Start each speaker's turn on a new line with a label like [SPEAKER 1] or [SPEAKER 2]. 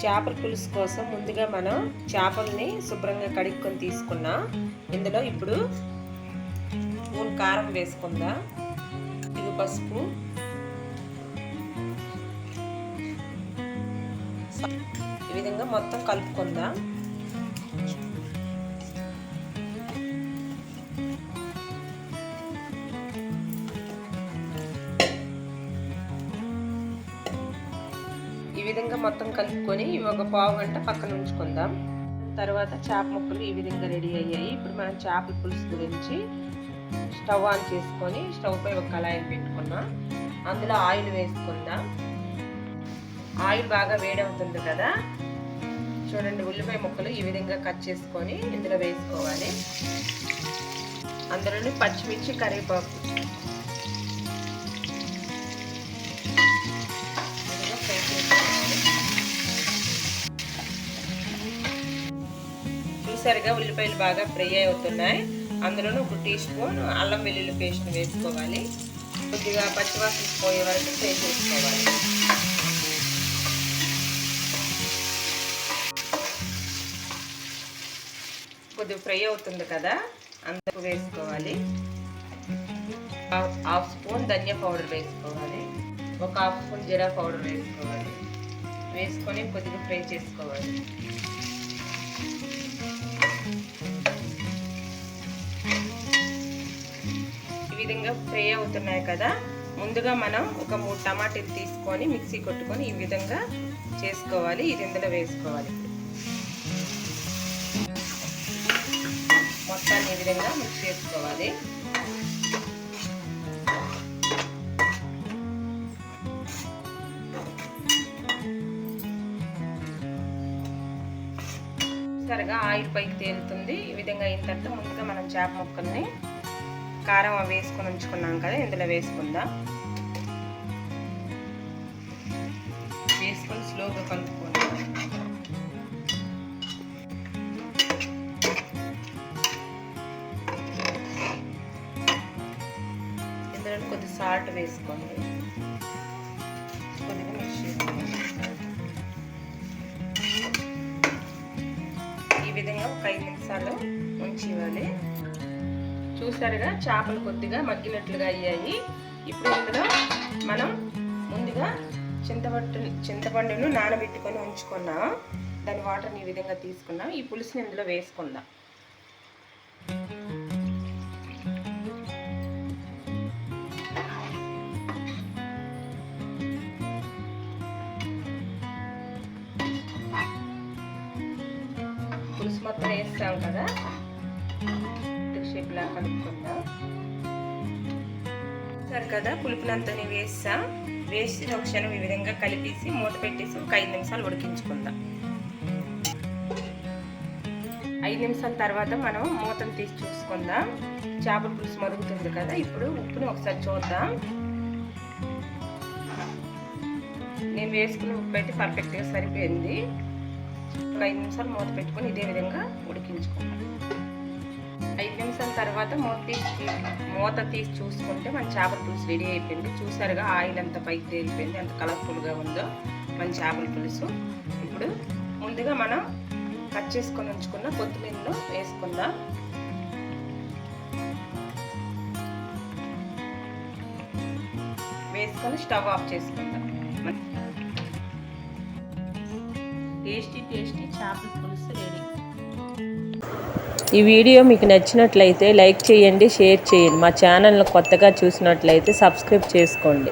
[SPEAKER 1] చేపల పులుసు కోసం ముందుగా మనం చేపల్ని శుభ్రంగా కడుక్కొని తీసుకున్నాం. ఇందులో ఇప్పుడు స్పూన్ కారం వేసుకుందాం, ఇది పసుపు, ఈ విధంగా మొత్తం కలుపుకుందాం. ఈ విధంగా మొత్తం కలుపుకొని ఒక పావు గంట పక్కన ఉంచుకుందాం. తర్వాత చేప ముక్కలు ఈ విధంగా రెడీ అయ్యాయి. ఇప్పుడు మనం చేపల పులుసు గురించి స్టవ్ ఆన్ చేసుకొని స్టవ్ పై ఒక కళాయిని పెట్టుకున్నాం. అందులో ఆయిల్ వేసుకుందాం. ఆయిల్ బాగా వేడవుతుంది కదా, చూడండి ఉల్లిపాయ ముక్కలు ఈ విధంగా కట్ చేసుకొని ఇందులో వేసుకోవాలి. అందులోని పచ్చిమిర్చి, కరివేపాకు చూసారుగా ఉల్లిపాయలు బాగా ఫ్రై అవుతున్నాయి. అందులోనూ 1 టీ స్పూన్ అల్లం వెల్లుల్లి పేస్ట్ వేసుకోవాలి. కొద్దిగా పచ్చివాసన పోయే వరకు ఫ్రై చేసుకోవాలి. కొద్దిగా ఫ్రై అవుతుంది కదా, అందుకు వేసుకోవాలి. 1/2 స్పూన్ ధనియా పౌడర్ వేసుకోవాలి. 1/2 స్పూన్ జీరా పౌడర్ వేసుకోవాలి. వేసుకొని కొద్దిగా ఫ్రై చేసుకోవాలి. ఈ విధంగా ఫ్రై అవుతున్నాయి కదా, ముందుగా మనం ఒక 3 టమాటాలు తీసుకొని మిక్సీ కొట్టుకొని ఈ విధంగా చేసుకోవాలి. ఇది ఇందులో వేసుకోవాలి. మొత్తాన్ని ఈ విధంగా మిక్స్ చేసుకోవాలి. సరిగా ఆయిల్ పైకి తేలుతుంది. ఈ విధంగా అయిన తర్వాత ముందుగా మనం చేప ముక్కల్ని కారం వేసుకొని ఉంచుకున్నాం కదా, ఇందులో వేసుకుందాం. వేసుకొని స్లోగా కలుపుకోండి. ఇందులో కొద్దిగా సాల్ట్ వేసుకోండి. కొద్దిగా మిక్స్ చేసుకోండి. ఈ విధంగా ఒక 5 నిమిషాలు ఉంచి ఇవ్వాలి. చూసారుగా చేపలు కొద్దిగా మగ్గినట్లుగా అయ్యాయి. ఇప్పుడు ఇందులో మనం ముందుగా చింతపండును నానబెట్టుకొని ఉంచుకున్నాం. దాని వాటర్ని ఈ విధంగా తీసుకున్నాం. ఈ పులుసుని ఇందులో వేసుకుందాం. పులుసు మొత్తం వేస్తాం కదా, షేప్లా కలుపుకుందాం. సరే కదా, పులుపునంతా వేసి ఒక క్షణం ఈ విధంగా కలిపేసి మూత పెట్టేసి ఒక 5 నిమిషాలు ఉడికించుకుందాం. 5 నిమిషాల తర్వాత మనం మూతను తీసి చూసుకుందాం. చేపల పులుసు మరుగుతుంది కదా, ఇప్పుడు ఉప్పుని ఒకసారి చూద్దాం. నేను వేసుకున్న ఉప్పు అయితే పర్ఫెక్ట్గా సరిపోయింది. ఒక 5 నిమిషాలు మూత పెట్టుకొని ఇదే విధంగా ఉడికించుకుందాం. 5 నిమిషాల తర్వాత మూత తీసి చూసుకుంటే మన చేపల పులుసు రెడీ అయిపోయింది. చూసారుగా ఆయిల్ అంతా పైకి తేలిపోయింది, ఎంత కలర్ఫుల్గా ఉందో మన చేపల పులుసు. ఇప్పుడు ముందుగా మనం కట్ చేసుకొని ఉంచుకున్న కొత్తిమీరలో వేసుకుందాం. వేసుకొని స్టవ్ ఆఫ్ చేసుకుందాం. టేస్టీ చేపల పులుసు రెడీ. ఈ వీడియో మీకు నచ్చినట్లయితే లైక్ చేయండి, షేర్ చేయండి. మా ఛానల్ని కొత్తగా చూసినట్లయితే సబ్స్క్రైబ్ చేసుకోండి.